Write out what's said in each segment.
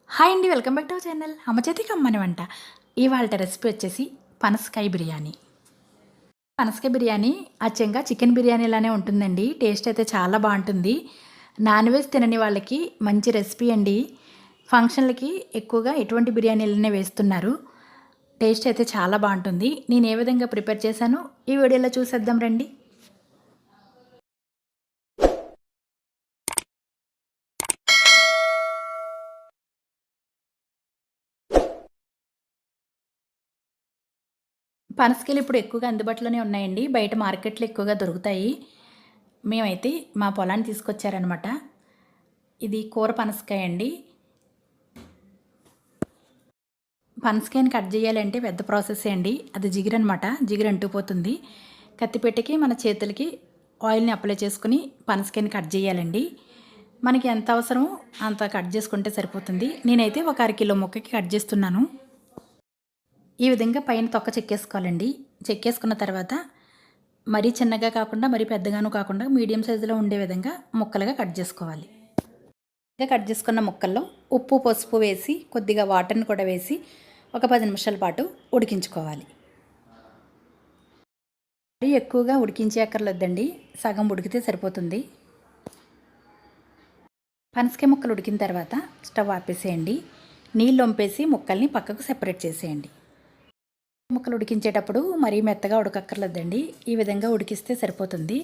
Hi అండి, welcome back to our channel అమ్మ చేతికి అమ్మని వంట. ఇవాళ రెసిపీ వచ్చేసి పనసకాయ బిర్యానీ. పనసకాయ బిర్యానీ అచ్చంగా చికెన్ బిర్యానీలానే ఉంటుందండి. టేస్ట్ అయితే చాలా బాగుంటుంది. నాన్ వెజ్ తినని వాళ్ళకి మంచి రెసిపీ అండి. ఫంక్షన్లకి ఎక్కువగా ఎటువంటి బిర్యానీలనే వేస్తున్నారు. టేస్ట్ అయితే చాలా బాగుంటుంది. నేను ఏ విధంగా ప్రిపేర్ చేశానో ఈ వీడియోలో చూసేద్దాం రండి. పనసకాయలు ఇప్పుడు ఎక్కువగా అందుబాటులోనే ఉన్నాయండి. బయట మార్కెట్లో ఎక్కువగా దొరుకుతాయి. మేమైతే మా పొలాన్ని తీసుకొచ్చారనమాట. ఇది కూర పనసకాయ అండి. పనసకాయని కట్ చేయాలంటే పెద్ద ప్రాసెస్ అండి. అది జిగురనమాట. జిగురు అంటుకుపోతుంది. కత్తిపెట్టకి మన చేతులకి ఆయిల్ని అప్లై చేసుకుని పనసకాయని కట్ చేయాలండి. మనకి ఎంత అవసరమో అంత కట్ చేసుకుంటే సరిపోతుంది. నేనైతే ఒక అరకిలో ముక్కకి కట్ చేస్తున్నాను. ఈ విధంగా పైన తొక్క చెక్కేసుకోవాలండి. చెక్కేసుకున్న తర్వాత మరీ చిన్నగా కాకుండా మరీ పెద్దగాను కాకుండా మీడియం సైజులో ఉండే విధంగా ముక్కలుగా కట్ చేసుకోవాలి. కట్ చేసుకున్న ముక్కల్లో ఉప్పు పసుపు వేసి కొద్దిగా వాటర్ని కూడా వేసి ఒక 10 నిమిషాల పాటు ఉడికించుకోవాలి. మరీ ఎక్కువగా ఉడికించే అక్కర్లేదండి, సగం ఉడికితే సరిపోతుంది. పనసకాయ ముక్కలు ఉడికిన తర్వాత స్టవ్ ఆపేసేయండి. నీళ్ళు వంపేసి ముక్కల్ని పక్కకు సెపరేట్ చేసేయండి. ముక్కలు ఉడికించేటప్పుడు మరీ మెత్తగా ఉడకక్కర్లేదండి, ఈ విధంగా ఉడికిస్తే సరిపోతుంది.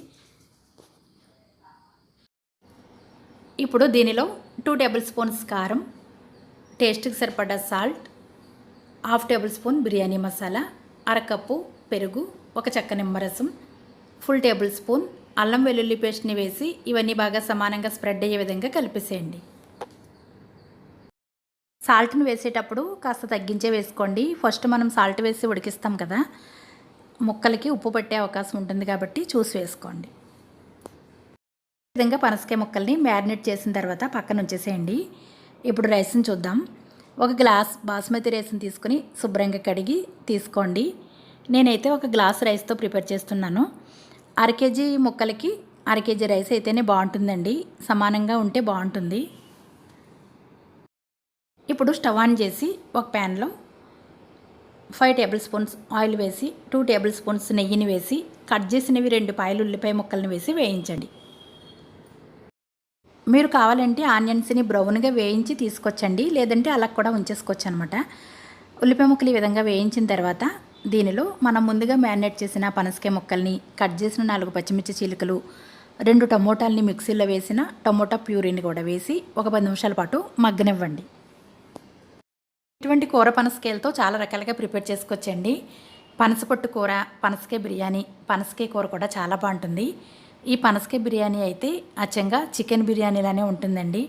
ఇప్పుడు దీనిలో 2 టేబుల్ స్పూన్స్ కారం, టేస్ట్కి సరిపడా salt, 1/2 table spoon biryani masala, అరకప్పు పెరుగు, ఒక చెక్క నిమ్మరసం, ఫుల్ టేబుల్ స్పూన్ అల్లం వెల్లుల్లి పేస్ట్ని వేసి ఇవన్నీ బాగా సమానంగా స్ప్రెడ్ అయ్యే విధంగా కలిపేసేయండి. సాల్ట్ని వేసేటప్పుడు కాస్త తగ్గించే వేసుకోండి. ఫస్ట్ మనం సాల్ట్ వేసి ఉడికిస్తాం కదా, ముక్కలకి ఉప్పు పట్టే అవకాశం ఉంటుంది కాబట్టి చూసి వేసుకోండి. ఈ విధంగా పనసకాయ ముక్కల్ని మ్యారినేట్ చేసిన తర్వాత పక్కన ఉంచేసేయండి. ఇప్పుడు రైస్ని చూద్దాం. ఒక గ్లాస్ బాస్మతి రైస్ని తీసుకుని శుభ్రంగా కడిగి తీసుకోండి. నేనైతే ఒక గ్లాస్ రైస్తో ప్రిపేర్ చేస్తున్నాను. 1/2 కేజీ ముక్కలకి 1/2 కేజీ రైస్ అయితేనే బాగుంటుందండి, సమానంగా ఉంటే బాగుంటుంది. ఇప్పుడు స్టవ్ ఆన్ చేసి ఒక ప్యాన్లో 5 టేబుల్ స్పూన్స్ ఆయిల్ వేసి 2 టేబుల్ స్పూన్స్ నెయ్యిని వేసి కట్ చేసినవి 2 పాయలు ఉల్లిపాయ ముక్కలను వేసి వేయించండి. మీరు కావాలంటే ఆనియన్స్ని బ్రౌన్గా వేయించి తీసుకొచ్చండి, లేదంటే అలా కూడా ఉంచేసుకోవచ్చు అనమాట. ఉల్లిపాయ ముక్కలు ఈ విధంగా వేయించిన తర్వాత దీనిలో మనం ముందుగా మ్యారినేట్ చేసిన పనసకాయ ముక్కల్ని, కట్ చేసిన 4 పచ్చిమిర్చి చీలికలు, 2 టమోటాలని మిక్సీలో వేసిన టమోటా ప్యూరీని కూడా వేసి ఒక 10 నిమిషాల పాటు మగ్గనివ్వండి. ఇటువంటి కూర పనసకాయలతో చాలా రకాలుగా ప్రిపేర్ చేసుకోవచ్చండి. పనసపొట్టు కూర, పనసకాయ బిర్యానీ, పనసకాయ కూర కూడా చాలా బాగుంటుంది. ఈ పనసకాయ బిర్యానీ అయితే అచ్చంగా చికెన్ బిర్యానీలానే ఉంటుందండి.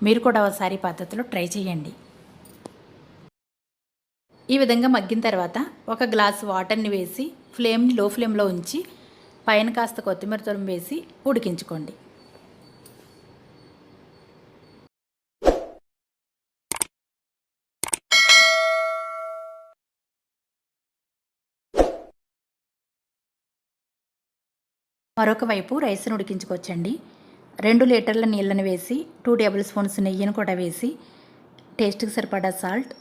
మీరు కూడా ఒకసారి పద్ధతిలో ట్రై చేయండి. ఈ విధంగా మగ్గిన తర్వాత ఒక గ్లాస్ వాటర్ని వేసి ఫ్లేమ్ని లో ఫ్లేమ్లో ఉంచి పైన కాస్త కొత్తిమీర తురుము వేసి ఉడికించుకోండి. మరొక వైపు రైస్ను ఉడికించుకోవచ్చండి. 2 లీటర్ల నీళ్ళని వేసి 2 టేబుల్ స్పూన్స్ నెయ్యిని కూడా వేసి టేస్ట్కి సరిపడా సాల్ట్,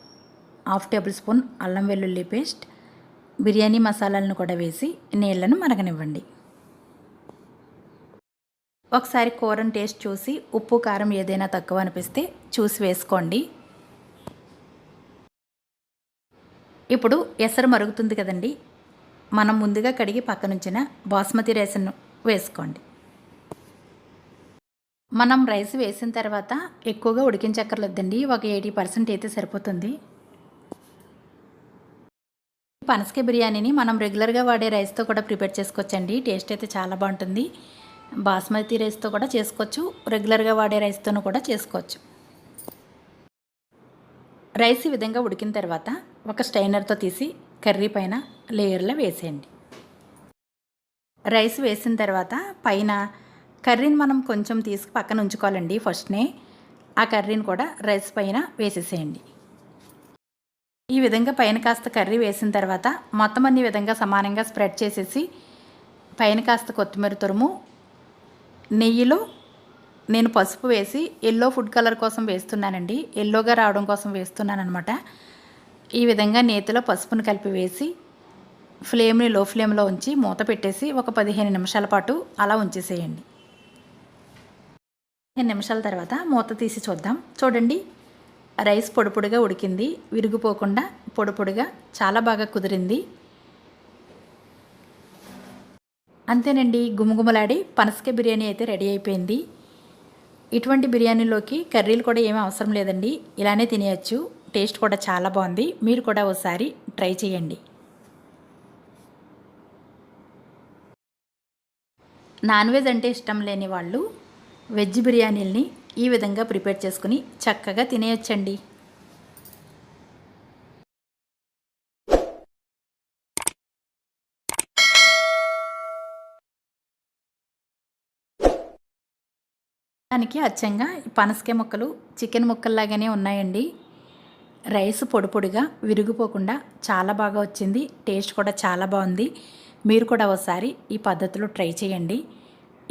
1/2 టేబుల్ స్పూన్ అల్లం వెల్లుల్లి పేస్ట్, బిర్యానీ మసాలాలను కూడా వేసి నీళ్ళను మరగనివ్వండి. ఒకసారి కూరను టేస్ట్ చూసి ఉప్పు కారం ఏదైనా తక్కువ అనిపిస్తే చూసి వేసుకోండి. ఇప్పుడు ఎసరు మరుగుతుంది కదండి, మనం ముందుగా కడిగి పక్కనుంచిన బాస్మతి రైస్ను వేసుకోండి. మనం రైస్ వేసిన తర్వాత ఎక్కువగా ఉడికించక్కర్లేదండి, ఒక 80% అయితే సరిపోతుంది. పనసకాయ బిర్యానీని మనం రెగ్యులర్గా వాడే రైస్తో కూడా ప్రిపేర్ చేసుకోవచ్చండి. టేస్ట్ అయితే చాలా బాగుంటుంది. బాస్మతి రైస్తో కూడా చేసుకోవచ్చు, రెగ్యులర్గా వాడే రైస్తోనూ కూడా చేసుకోవచ్చు. రైస్ ఈ విధంగా ఉడికిన తర్వాత ఒక స్టైనర్తో తీసి కర్రీ పైన లేయర్లో వేసేయండి. రైస్ వేసిన తర్వాత పైన కర్రీని మనం కొంచెం తీసి పక్కన ఉంచుకోవాలండి. ఫస్ట్నే ఆ కర్రీని కూడా రైస్ పైన వేసేసేయండి. ఈ విధంగా పైన కాస్త కర్రీ వేసిన తర్వాత మొత్తం అన్ని విధంగా సమానంగా స్ప్రెడ్ చేసేసి పైన కాస్త కొత్తిమీర తురుము, నెయ్యిలో నేను పసుపు వేసి ఎల్లో ఫుడ్ కలర్ కోసం వేస్తున్నానండి, ఎల్లోగా రావడం కోసం వేస్తున్నాను అనమాట. ఈ విధంగా నేతిలో పసుపును కలిపి వేసి ఫ్లేమ్ని లో ఫ్లేమ్లో ఉంచి మూత పెట్టేసి ఒక 15 నిమిషాల పాటు అలా ఉంచేసేయండి. 15 నిమిషాల తర్వాత మూత తీసి చూద్దాం. చూడండి, రైస్ పొడి పొడిగా ఉడికింది, విరిగిపోకుండా పొడి పొడిగా చాలా బాగా కుదిరింది. అంతేనండి, గుమగుమలాడి పనసకాయ బిర్యానీ అయితే రెడీ అయిపోయింది. ఇటువంటి బిర్యానీలోకి కర్రీలు కూడా ఏమీ అవసరం లేదండి, ఇలానే తినేయచ్చు. టేస్ట్ కూడా చాలా బాగుంది. మీరు కూడా ఒకసారి ట్రై చేయండి. నాన్ వెజ్ అంటే ఇష్టం లేని వాళ్ళు వెజ్ బిర్యానీలని ఈ విధంగా ప్రిపేర్ చేసుకుని చక్కగా తినేయొచ్చండి. దానికి అచ్చంగా పనసకాయ ముక్కలు చికెన్ ముక్కల్లాగానే ఉన్నాయండి. రైస్ పొడి పొడిగా విరిగిపోకుండా చాలా బాగా వచ్చింది. టేస్ట్ కూడా చాలా బాగుంది. మీరు కూడా ఒకసారి ఈ పద్ధతిలో ట్రై చేయండి.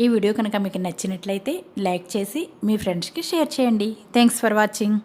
ఈ వీడియో కనుక మీకు నచ్చినట్లయితే లైక్ చేసి మీ ఫ్రెండ్స్కి షేర్ చేయండి. Thanks for watching.